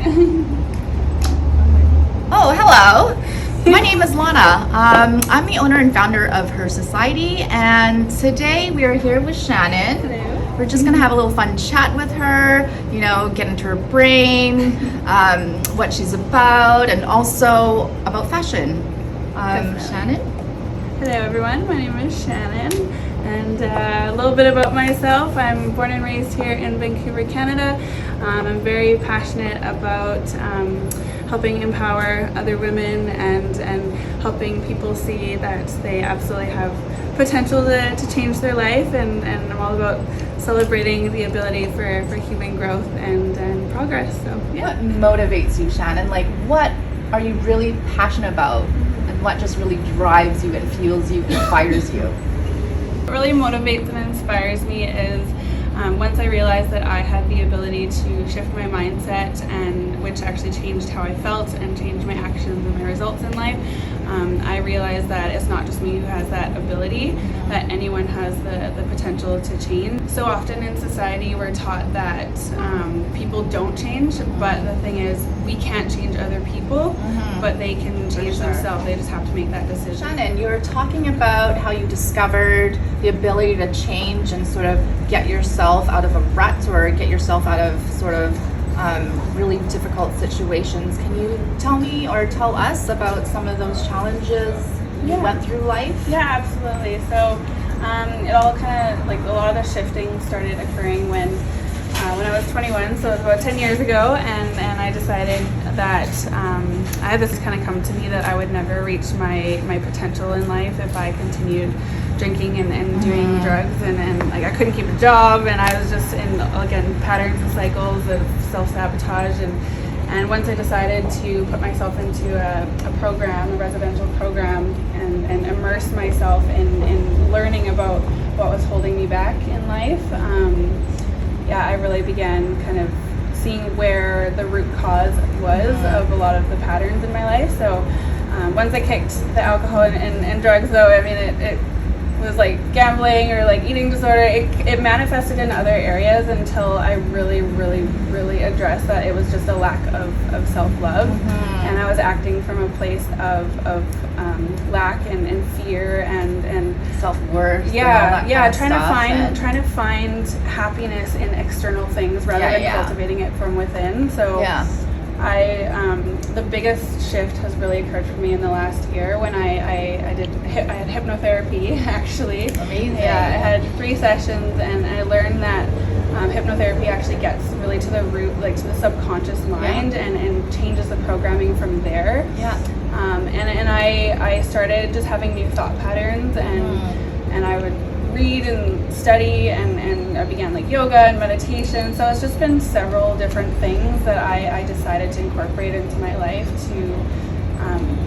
Oh, hello. My name is Lana. I'm the owner and founder of Her Society, and today we are here with Shannon. Hello. We're just going to have a little fun chat with her, get into her brain, what she's about, and also about fashion. Shannon? Hello everyone, my name is Shannon, and a little bit about myself. I'm born and raised here in Vancouver, Canada. I'm very passionate about helping empower other women and helping people see that they absolutely have potential to change their life, and I'm all about celebrating the ability for human growth and progress. So yeah. What motivates you, Shannon? Like, what are you really passionate about, and what just really drives you and fuels you, inspires you? What really motivates and inspires me is once I realized that I had the ability to shift my mindset, and which actually changed how I felt and changed my actions and my results in life. I realized that it's not just me who has that ability, that anyone has the potential to change. So often in society we're taught that people don't change, but the thing is we can't change other people, but they can change themselves. They just have to make that decision. Shannon, you were talking about how you discovered the ability to change and sort of get yourself out of a rut, or get yourself out of sort of really difficult situations. Can you tell me or tell us about some of those challenges you went through life? Yeah, absolutely. So it all kind of, like, a lot of the shifting started occurring when I was 21, so it was about 10 years ago, and I decided that I had this kind of come to me that I would never reach my potential in life if I continued drinking and doing drugs, and like I couldn't keep a job, and I was just in, again, patterns and cycles of self-sabotage, and once I decided to put myself into a program, a residential program, and immerse myself in learning about what was holding me back in life, I really began kind of seeing where the root cause was of a lot of the patterns in my life. So once I kicked the alcohol and drugs, though, I mean, it was like gambling or like eating disorder. It manifested in other areas until I really addressed that it was just a lack of self-love, and I was acting from a place of lack and fear and self-worth. Trying to find happiness in external things rather than cultivating it from within. So the biggest shift has really occurred for me in the last year when I had hypnotherapy, actually. Amazing. Yeah, I had 3 sessions, and I learned that hypnotherapy actually gets really to the root, like to the subconscious mind, and changes the programming from there. Yeah. And I started just having new thought patterns, and I would read and study, and I began like yoga and meditation. So it's just been several different things that I decided to incorporate into my life to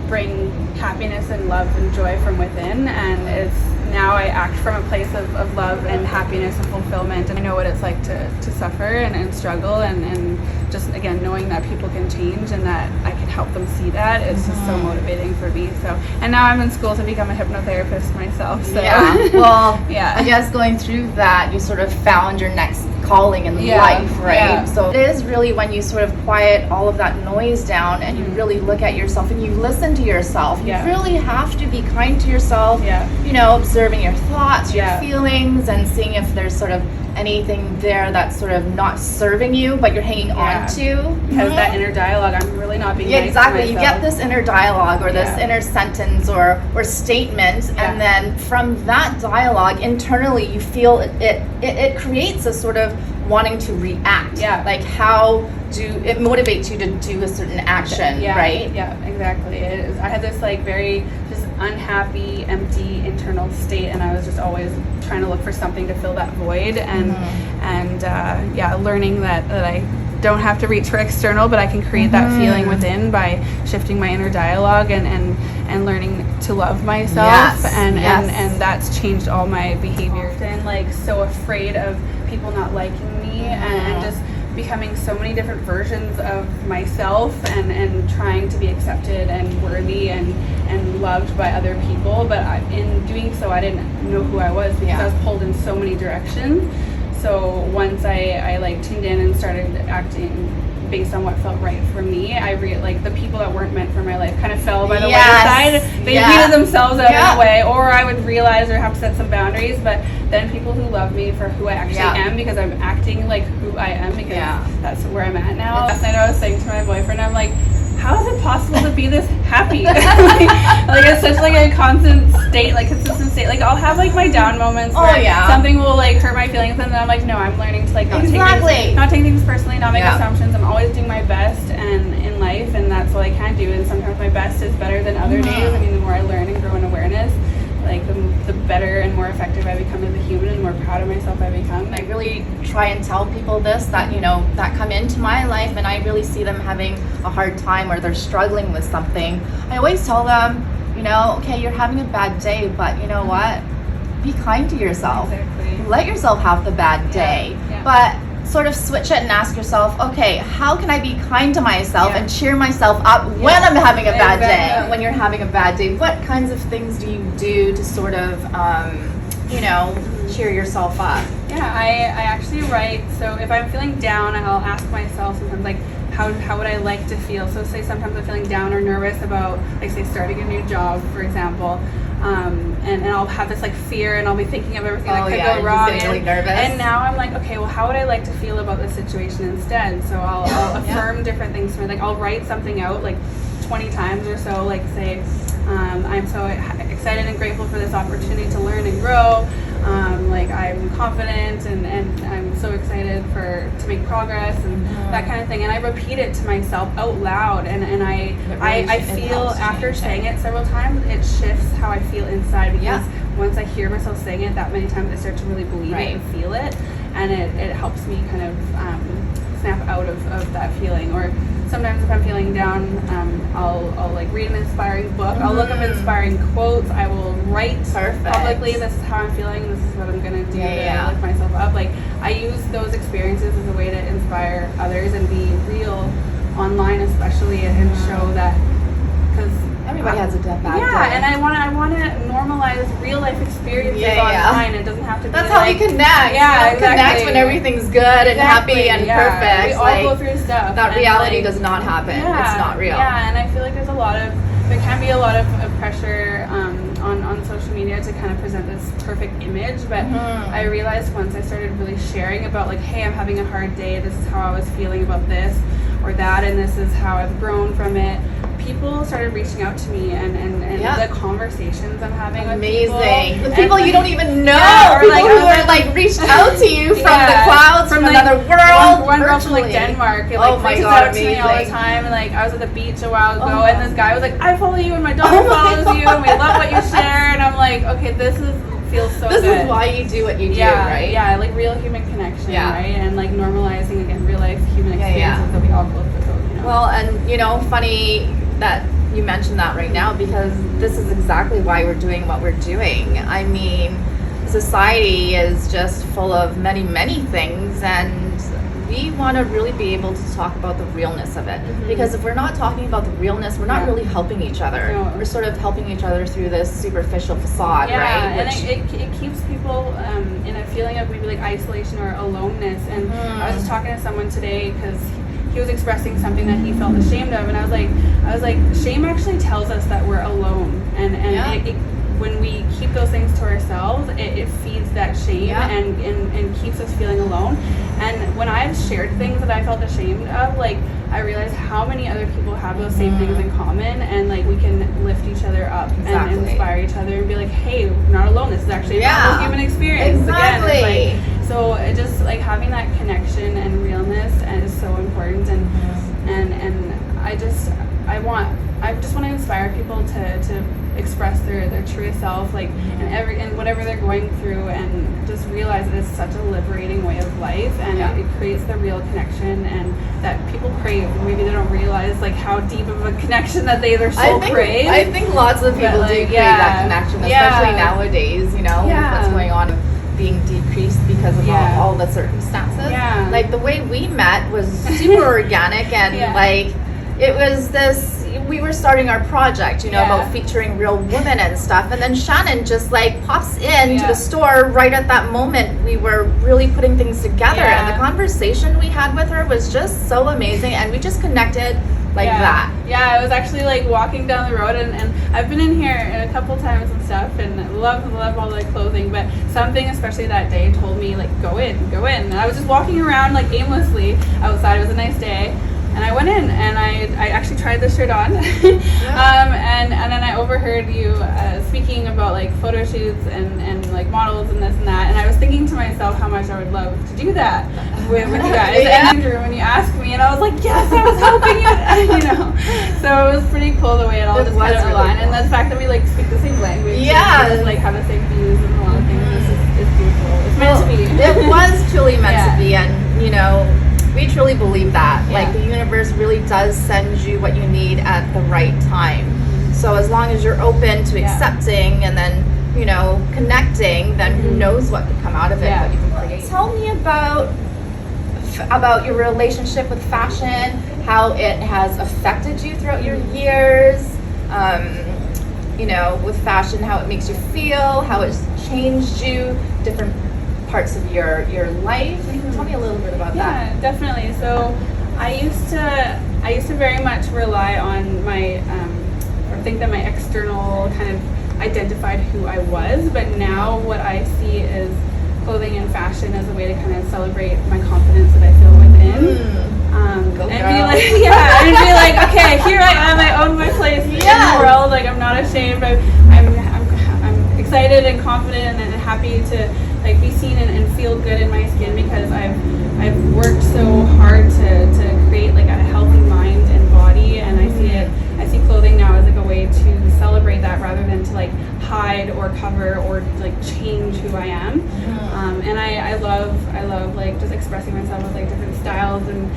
bring happiness and love and joy from within. And it's now I act from a place of love and happiness and fulfillment, and I know what it's like to suffer and struggle, and just, again, knowing that people can change and that I can help them see that, it's just so motivating for me. So, and now I'm in school to become a hypnotherapist myself. So. I guess going through that, you sort of found your next calling in life, right? Yeah. So it is really when you sort of quiet all of that noise down, and you really look at yourself and you listen to yourself. You really have to be kind to yourself. Observing your thoughts, your feelings, and seeing if there's sort of anything there that's sort of not serving you, but you're hanging on to. Because that inner dialogue, I'm really not being nice exactly. to You myself. get this inner dialogue, or this inner sentence or statement, and then from that dialogue internally, you feel it creates a sort of wanting to react. Like, how do it motivates you to do a certain action, right? Yeah, exactly. It is. I had this like very just unhappy, empty internal state, and I was just always trying to look for something to fill that void, and learning that I don't have to reach for external, but I can create that feeling within by shifting my inner dialogue and learning to love myself, and that's changed all my behavior. And like so afraid of people not liking me, and just becoming so many different versions of myself, and trying to be accepted and worthy and loved by other people, but in doing so I didn't know who I was, because I was pulled in so many directions. So once I like tuned in and started acting based on what felt right for me, like the people that weren't meant for my life kind of fell by the wayside. They weeded themselves out in a way, or I would realize or have to set some boundaries. But then people who love me for who I actually am, because I'm acting like who I am, because that's where I'm at now. Last night I was saying to my boyfriend, I'm like, how is it possible to be this happy? like it's such like a constant state, like consistent state. Like I'll have like my down moments where something will like hurt my feelings, and then I'm like, no, I'm learning to like not take things personally, not make assumptions. I'm always doing my best and in life, and that's all I can do. And sometimes my best is better than other days. I mean, the more I learn and grow in awareness, like the better and more effective I become as a human, and more proud of myself I become. I really try and tell people this, that that come into my life and I really see them having a hard time or they're struggling with something. I always tell them, okay, you're having a bad day, but you know what? Be kind to yourself. Exactly. Let yourself have the bad day. But sort of switch it and ask yourself, okay, how can I be kind to myself and cheer myself up when I'm having a bad day? When you're having a bad day, what kinds of things do you do to sort of, cheer yourself up? Yeah, I actually write. So if I'm feeling down, I'll ask myself sometimes, like, how would I like to feel? So say sometimes I'm feeling down or nervous about, like, say, starting a new job, for example. And I'll have this like fear, and I'll be thinking of everything that could go wrong. Really nervous. And now I'm like, okay, well, how would I like to feel about this situation instead? So I'll affirm different things to me. Like I'll write something out like 20 times or so. Like say, I'm so excited and grateful for this opportunity to learn and grow. Like I'm confident and I'm so excited to make progress and that kind of thing. And I repeat it to myself out loud, and I feel after saying it several times, it shifts how I feel inside, because once I hear myself saying it that many times, I start to really believe it and feel it, and it helps me kind of snap out of that feeling. Or sometimes if I'm feeling down, I'll like read an inspiring book. I'll look up inspiring quotes. I will write publicly, this is how I'm feeling, this is what I'm going to do to lift myself up. Like I use those experiences as a way to inspire others and be real online, especially, and show that, because everybody has a bad day. And I want to normalize real life experiences online. It doesn't have to be. That's how we connect. Yeah, connect when everything's good and happy and perfect. We all go through stuff. That reality does not happen. It's not real. Yeah, and I feel like there can be a lot of pressure on social media to kind of present this perfect image, but I realized once I started really sharing about like, hey, I'm having a hard day, this is how I was feeling about this or that, and this is how I've grown from it. People started reaching out to me, and the conversations I'm having with people. The people you don't even know, or people like, who are like reached out to you from the clouds, from another world. One girl from like Denmark, it like reaches out to me all the time. And like I was at the beach a while ago, and this guy was like, I follow you, and my daughter follows you, and we love what you share. And I'm like, okay, feels so good. This is why you do what you do, right? Yeah, like real human connection, right? And like normalizing again real life human experiences that we all go through. Well, and funny that you mentioned that right now, because this is exactly why we're doing what we're doing. I mean, society is just full of many, many things, and we want to really be able to talk about the realness of it. Because if we're not talking about the realness, we're not really helping each other. No. We're sort of helping each other through this superficial facade, right? And it keeps people in a feeling of maybe like isolation or aloneness. And I was just talking to someone today, because he was expressing something that he felt ashamed of, and I was like, shame actually tells us that we're alone, and when we keep those things to ourselves, it feeds that shame and keeps us feeling alone. And when I've shared things that I felt ashamed of, like I realized how many other people have those same things in common, and like we can lift each other up and inspire each other and be like, hey, we're not alone. This is actually a normal human experience. Exactly. Again, it's like, so it just like having that connection and realness is so important, and I just want to inspire people to express their truest self, like and whatever they're going through, and just realize that it's such a liberating way of life, and it creates the real connection and that people crave. Maybe they don't realize like how deep of a connection that their soul craves. I think lots of people do crave that connection, especially nowadays. With what's going on, being decreased because of all the circumstances. Like the way we met was super organic, and like it was this, we were starting our project, you know, Yeah. about featuring real women and stuff, and then Shannon just like pops in Yeah. to the store right at that moment. We were really putting things together, Yeah. and the conversation we had with her was just so amazing, and we just connected like Yeah. that. Yeah, I was actually like walking down the road, and I've been in here a couple times and stuff, and love all the clothing, but something especially that day told me like go in, and I was just walking around like aimlessly outside. It was a nice day, and I went in and I actually tried the shirt on. And then I overheard you speaking about like photo shoots and like models and this and that, and I was thinking to myself how much I would love to do that with you guys. Yeah. And when you asked me, and I was like, yes, I was hoping it, you know. So it was pretty cool the way it all just kind of really aligned, cool. and the fact that we like speak the same language, Yeah. and just, like have the same views and a lot of things. This is beautiful. It's meant to be. It was truly meant Yeah. to be, and you know, we truly believe that. Yeah. Like the universe really does send you what you need at the right time. So as long as you're open to Yeah. accepting and then, you know, connecting, then who knows what could come out of it, Yeah. what you can create. Tell me about your relationship with fashion, how it has affected you throughout your years. You know, with fashion, how it makes you feel, how it's changed you, different parts of your life. Tell me a little bit about that. Yeah, definitely. So I used to very much rely on my or think that my external kind of identified who I was, but now what I see is clothing and fashion as a way to kind of celebrate my confidence that I feel within. Go And girl. be like, yeah, and be like, okay, here I am. I own my place in the world. Like I'm not ashamed. I'm excited and confident and happy to like be seen and feel good in my skin because I've worked so hard to create like a healthy mind and body, and I see clothing now as like a way to celebrate that rather than to like hide or cover or like change who I am. And I love like just expressing myself with like different styles and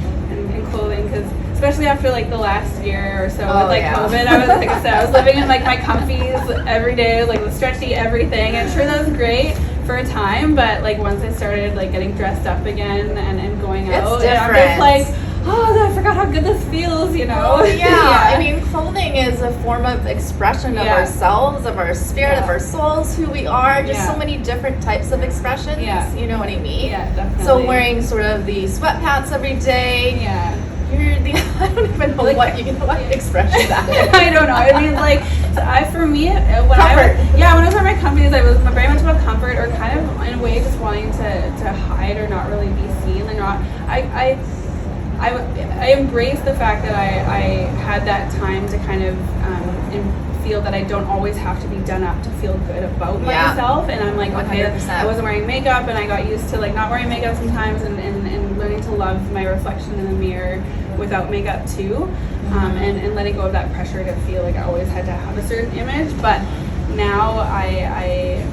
clothing, because especially after like the last year or so with like COVID, I was like I said, I was living in like my comfies every day, like the stretchy everything, and sure that was great for a time, but like once I started like getting dressed up again and going out, and I'm just like, oh, I forgot how good this feels, you know. Oh, yeah. I mean, clothing is a form of expression of ourselves, of our spirit, of our souls, who we are. Just so many different types of expressions. You know what I mean? Yeah, definitely. So wearing sort of the sweatpants every day. Yeah. You're the, I don't even know what expression that is. I don't know. I mean, like, for me, when comfort. when I was wearing my comfies, I was very much about comfort, or kind of in a way just wanting to hide or not really be seen. Like, I embraced the fact that I had that time to kind of feel that I don't always have to be done up to feel good about myself. And I'm like, okay, 100%. I wasn't wearing makeup, and I got used to like not wearing makeup sometimes, and learning to love my reflection in the mirror without makeup too, and letting go of that pressure to feel like I always had to have a certain image. But now I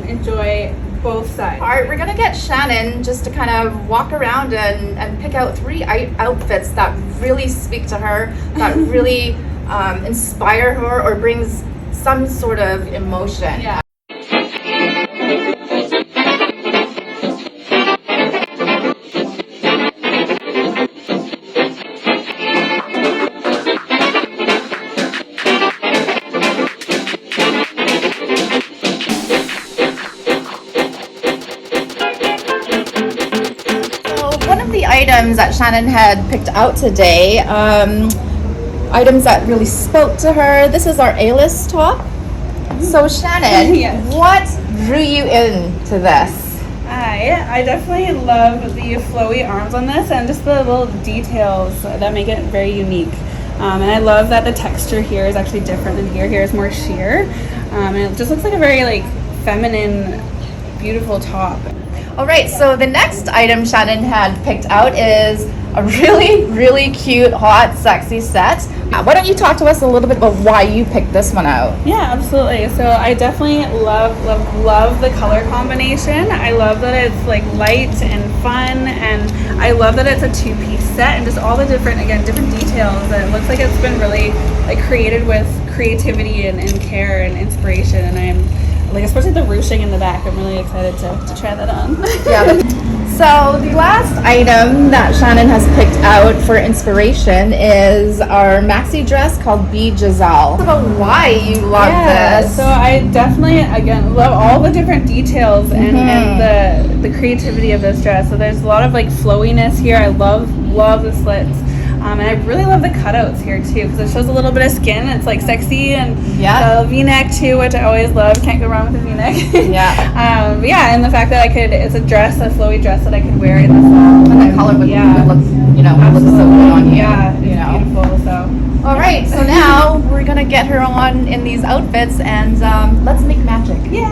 enjoy both sides. All right, we're gonna get Shannon just to kind of walk around and pick out 3 outfits that really speak to her, that really inspire her or brings some sort of emotion. Yeah. Items that Shannon had picked out today, items that really spoke to her. This is our A-list top. So Shannon, what drew you into this? I definitely love the flowy arms on this and just the little details that make it very unique. And I love that the texture here is actually different than here. Here is more sheer. And it just looks like a very like feminine, beautiful top. All right, so the next item Shannon had picked out is a really, really cute, hot, sexy set. Why don't you talk to us a little bit about why you picked this one out? Yeah, absolutely. So I definitely love the color combination. I love that it's like light and fun, and I love that it's a 2-piece set, and just all the different details. It looks like it's been really like created with creativity and care and inspiration, and I'm like, especially the ruching in the back, I'm really excited to try that on. So the last item that Shannon has picked out for inspiration is our maxi dress called Be Giselle. Talk about why you love this. So I definitely, again, love all the different details and the creativity of this dress. So there's a lot of like flowiness here. I love the slits. And I really love the cutouts here too, because it shows a little bit of skin. It's like sexy, and the V-neck too, which I always love. Can't go wrong with a V-neck. And the fact that it's a dress, a flowy dress that I could wear in the fall. And the color would look, looks so good on you. Yeah, it's beautiful. So. All right, so now we're gonna get her on in these outfits, and let's make magic. Yeah.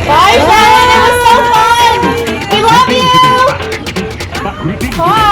Bye, Shannon. It was so fun. We love you. Bye.